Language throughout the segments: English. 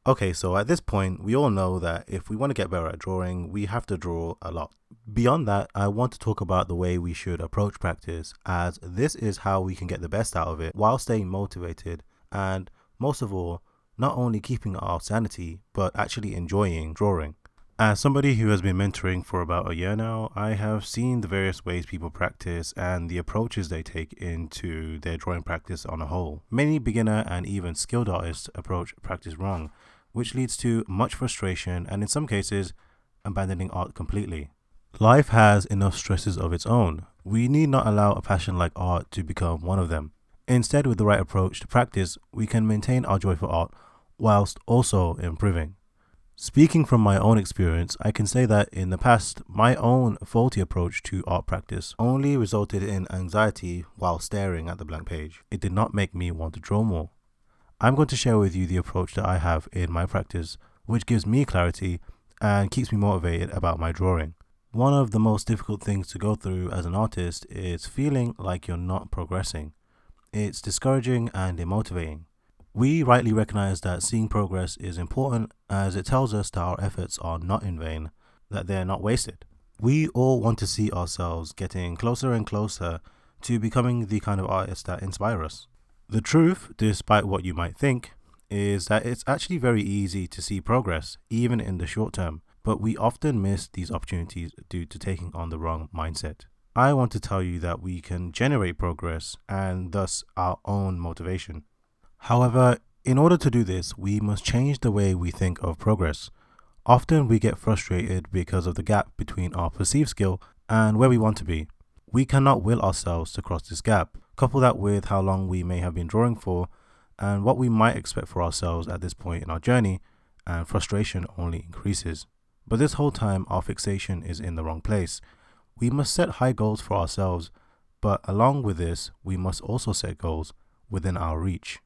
Okay, so at this point, we all know that if we want to get better at drawing, we have to draw a lot. Beyond that, I want to talk about the way we should approach practice, as this is how we can get the best out of it while staying motivated and, most of all, not only keeping our sanity, but actually enjoying drawing. As somebody who has been mentoring for about a year now, I have seen the various ways people practice and the approaches they take into their drawing practice on a whole. Many beginner and even skilled artists approach practice wrong, which leads to much frustration and, in some cases, abandoning art completely. Life has enough stresses of its own. We need not allow a passion like art to become one of them. Instead, with the right approach to practice, we can maintain our joy for art whilst also improving. Speaking from my own experience, I can say that in the past, my own faulty approach to art practice only resulted in anxiety while staring at the blank page. It did not make me want to draw more. I'm going to share with you the approach that I have in my practice, which gives me clarity and keeps me motivated about my drawing. One of the most difficult things to go through as an artist is feeling like you're not progressing. It's discouraging and demotivating. We rightly recognize that seeing progress is important, as it tells us that our efforts are not in vain, that they're not wasted. We all want to see ourselves getting closer and closer to becoming the kind of artists that inspire us. The truth, despite what you might think, is that it's actually very easy to see progress, even in the short term, but we often miss these opportunities due to taking on the wrong mindset. I want to tell you that we can generate progress and thus our own motivation. However, in order to do this, we must change the way we think of progress. Often we get frustrated because of the gap between our perceived skill and where we want to be. We cannot will ourselves to cross this gap. Couple that with how long we may have been drawing for and what we might expect for ourselves at this point in our journey, and frustration only increases. But this whole time, our fixation is in the wrong place. We must set high goals for ourselves, but along with this, we must also set goals within our reach.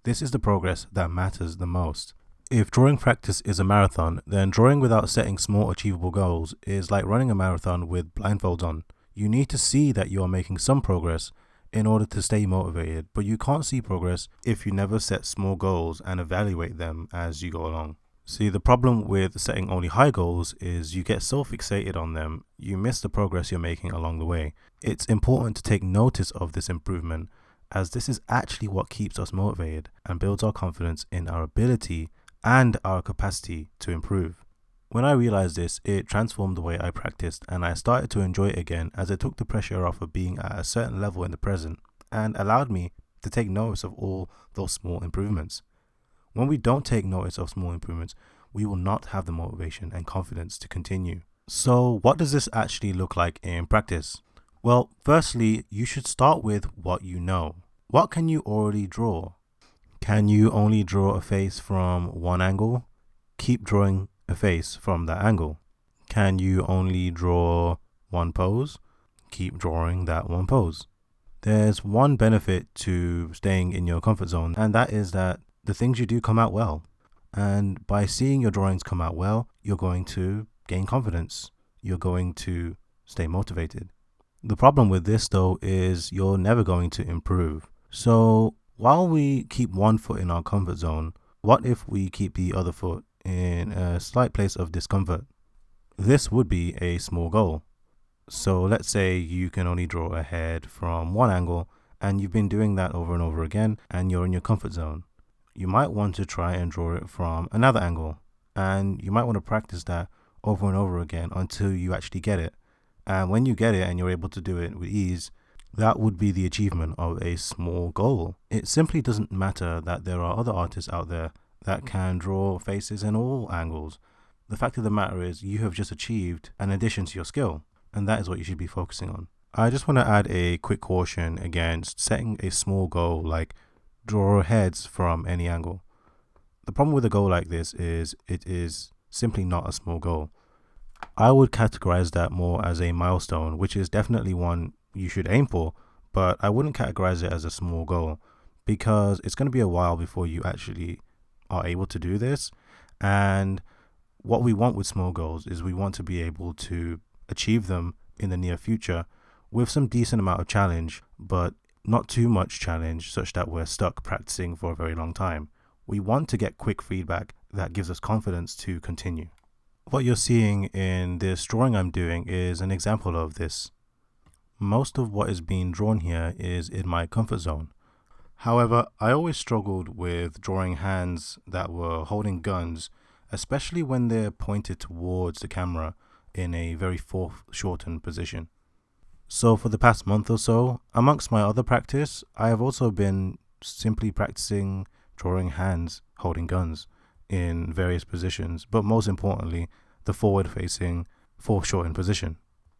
This is the progress that matters the most. If drawing practice is a marathon, then drawing without setting small achievable goals is like running a marathon with blindfolds on. You need to see that you are making some progress in order to stay motivated, but you can't see progress if you never set small goals and evaluate them as you go along. See, the problem with setting only high goals is you get so fixated on them, you miss the progress you're making along the way. It's important to take notice of this improvement, as this is actually what keeps us motivated and builds our confidence in our ability and our capacity to improve. When I realized this, it transformed the way I practiced, and I started to enjoy it again, as it took the pressure off of being at a certain level in the present and allowed me to take notice of all those small improvements. When we don't take notice of small improvements, we will not have the motivation and confidence to continue. So what does this actually look like in practice? Well, firstly, you should start with what you know. What can you already draw? Can you only draw a face from one angle? Keep drawing a face from that angle. Can you only draw one pose? Keep drawing that one pose. There's one benefit to staying in your comfort zone, and that is that the things you do come out well. And by seeing your drawings come out well, you're going to gain confidence. You're going to stay motivated. The problem with this, though, is you're never going to improve. So while we keep one foot in our comfort zone, what if we keep the other foot in a slight place of discomfort? This would be a small goal. So let's say you can only draw a head from one angle, and you've been doing that over and over again, and you're in your comfort zone. You might want to try and draw it from another angle, and you might want to practice that over and over again until you actually get it. And when you get it and you're able to do it with ease, that would be the achievement of a small goal. It simply doesn't matter that there are other artists out there that can draw faces in all angles. The fact of the matter is you have just achieved an addition to your skill, and that is what you should be focusing on. I just want to add a quick caution against setting a small goal like draw heads from any angle. The problem with a goal like this is it is simply not a small goal. I would categorize that more as a milestone, which is definitely one you should aim for, but I wouldn't categorize it as a small goal, because it's going to be a while before you actually are able to do this. And what we want with small goals is we want to be able to achieve them in the near future with some decent amount of challenge, but not too much challenge such that we're stuck practicing for a very long time. We want to get quick feedback that gives us confidence to continue. What you're seeing in this drawing I'm doing is an example of this. Most of what is being drawn here is in my comfort zone. However, I always struggled with drawing hands that were holding guns, especially when they're pointed towards the camera in a very foreshortened position. So for the past month or so, amongst my other practice, I have also been simply practicing drawing hands holding guns in various positions, but most importantly, the forward-facing foreshortened position.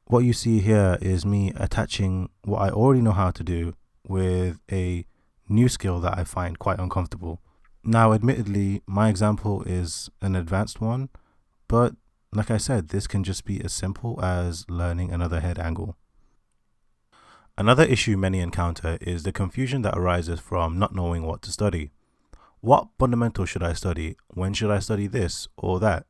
What you see here is me attaching what I already know how to do with a new skill that I find quite uncomfortable. Now, admittedly, my example is an advanced one, but like I said, this can just be as simple as learning another head angle. Another issue many encounter is the confusion that arises from not knowing what to study. What fundamentals should I study? When should I study this or that?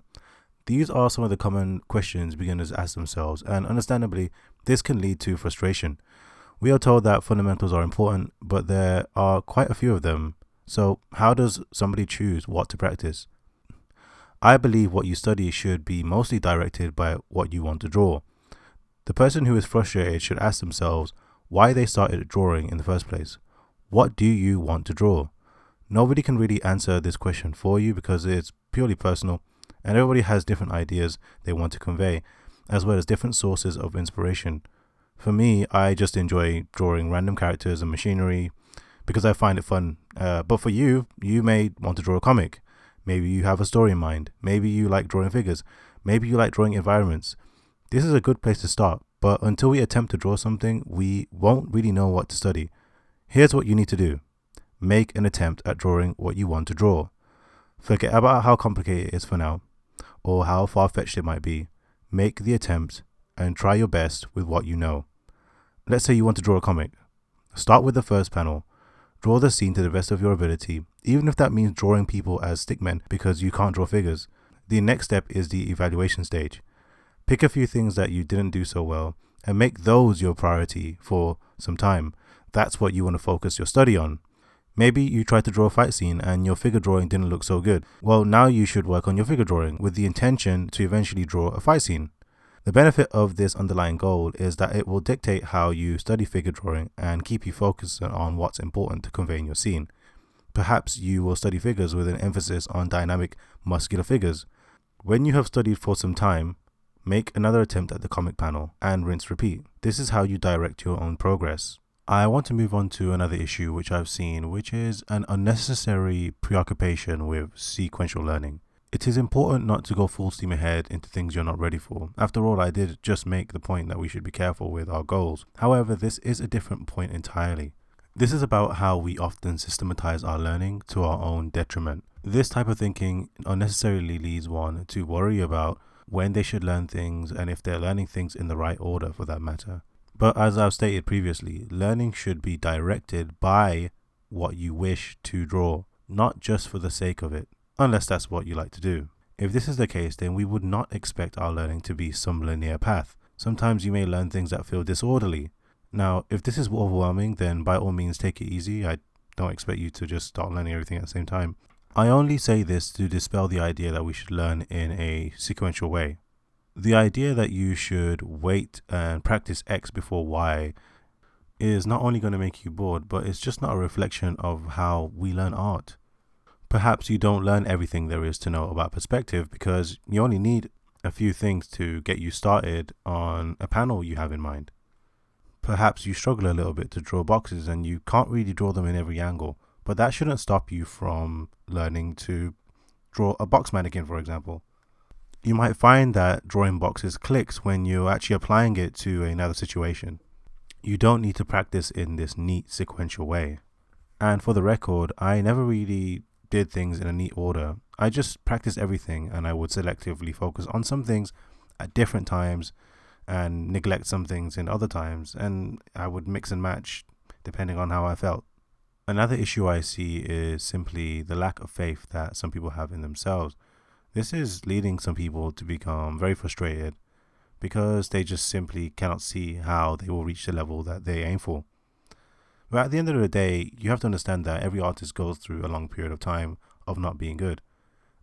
These are some of the common questions beginners ask themselves, and understandably, this can lead to frustration. We are told that fundamentals are important, but there are quite a few of them. So how does somebody choose what to practice? I believe what you study should be mostly directed by what you want to draw. The person who is frustrated should ask themselves why they started drawing in the first place. What do you want to draw? Nobody can really answer this question for you because it's purely personal, and everybody has different ideas they want to convey, as well as different sources of inspiration. For me, I just enjoy drawing random characters and machinery because I find it fun. But for you, you may want to draw a comic. Maybe you have a story in mind. Maybe you like drawing figures. Maybe you like drawing environments. This is a good place to start, but until we attempt to draw something, we won't really know what to study. Here's what you need to do. Make an attempt at drawing what you want to draw. Forget about how complicated it is for now, or how far-fetched it might be. Make the attempt and try your best with what you know. Let's say you want to draw a comic. Start with the first panel. Draw the scene to the best of your ability, even if that means drawing people as stickmen because you can't draw figures. The next step is the evaluation stage. Pick a few things that you didn't do so well and make those your priority for some time. That's what you want to focus your study on. Maybe you tried to draw a fight scene and your figure drawing didn't look so good. Well, now you should work on your figure drawing with the intention to eventually draw a fight scene. The benefit of this underlying goal is that it will dictate how you study figure drawing and keep you focused on what's important to convey in your scene. Perhaps you will study figures with an emphasis on dynamic, muscular figures. When you have studied for some time, make another attempt at the comic panel and rinse repeat. This is how you direct your own progress. I want to move on to another issue which I've seen, which is an unnecessary preoccupation with sequential learning. It is important not to go full steam ahead into things you're not ready for. After all, I did just make the point that we should be careful with our goals. However, this is a different point entirely. This is about how we often systematize our learning to our own detriment. This type of thinking unnecessarily leads one to worry about when they should learn things and if they're learning things in the right order for that matter. But as I've stated previously, learning should be directed by what you wish to draw, not just for the sake of it, unless that's what you like to do. If this is the case, then we would not expect our learning to be some linear path. Sometimes you may learn things that feel disorderly. Now, if this is overwhelming, then by all means take it easy. I don't expect you to just start learning everything at the same time. I only say this to dispel the idea that we should learn in a sequential way. The idea that you should wait and practice X before Y is not only going to make you bored, but it's just not a reflection of how we learn art. Perhaps you don't learn everything there is to know about perspective because you only need a few things to get you started on a panel you have in mind. Perhaps you struggle a little bit to draw boxes and you can't really draw them in every angle, but that shouldn't stop you from learning to draw a box mannequin, for example. You might find that drawing boxes clicks when you're actually applying it to another situation. You don't need to practice in this neat sequential way. And for the record, I never really did things in a neat order. I just practiced everything and I would selectively focus on some things at different times and neglect some things in other times, and I would mix and match depending on how I felt. Another issue I see is simply the lack of faith that some people have in themselves. This is leading some people to become very frustrated because they just simply cannot see how they will reach the level that they aim for. But at the end of the day, you have to understand that every artist goes through a long period of time of not being good.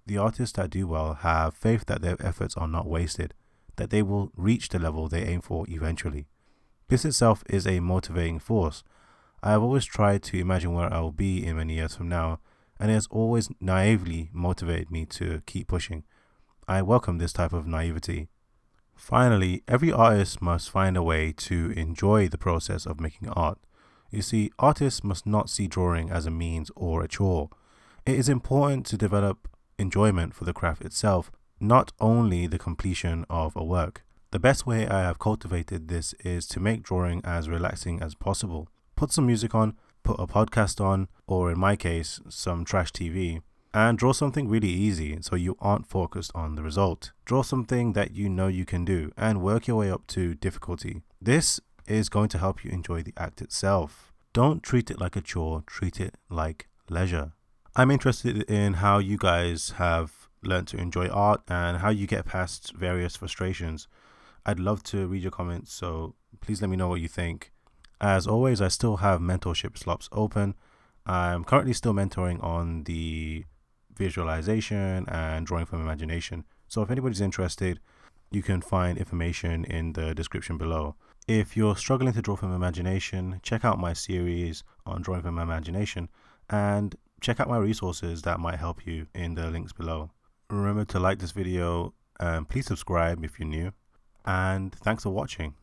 The artists that do well have faith that their efforts are not wasted, that they will reach the level they aim for eventually. This itself is a motivating force. I have always tried to imagine where I will be in many years from now, and it has always naively motivated me to keep pushing. I welcome this type of naivety. Finally, every artist must find a way to enjoy the process of making art. You see, artists must not see drawing as a means or a chore. It is important to develop enjoyment for the craft itself, not only the completion of a work. The best way I have cultivated this is to make drawing as relaxing as possible. Put some music on, put a podcast on, or in my case, some trash TV, and draw something really easy so you aren't focused on the result. Draw something that you know you can do and work your way up to difficulty. This is going to help you enjoy the act itself. Don't treat it like a chore, treat it like leisure. I'm interested in how you guys have learned to enjoy art and how you get past various frustrations. I'd love to read your comments, so please let me know what you think. As always, I still have mentorship slots open. I'm currently still mentoring on the visualization and drawing from imagination. So if anybody's interested, you can find information in the description below. If you're struggling to draw from imagination, check out my series on drawing from imagination and check out my resources that might help you in the links below. Remember to like this video and please subscribe if you're new. And thanks for watching.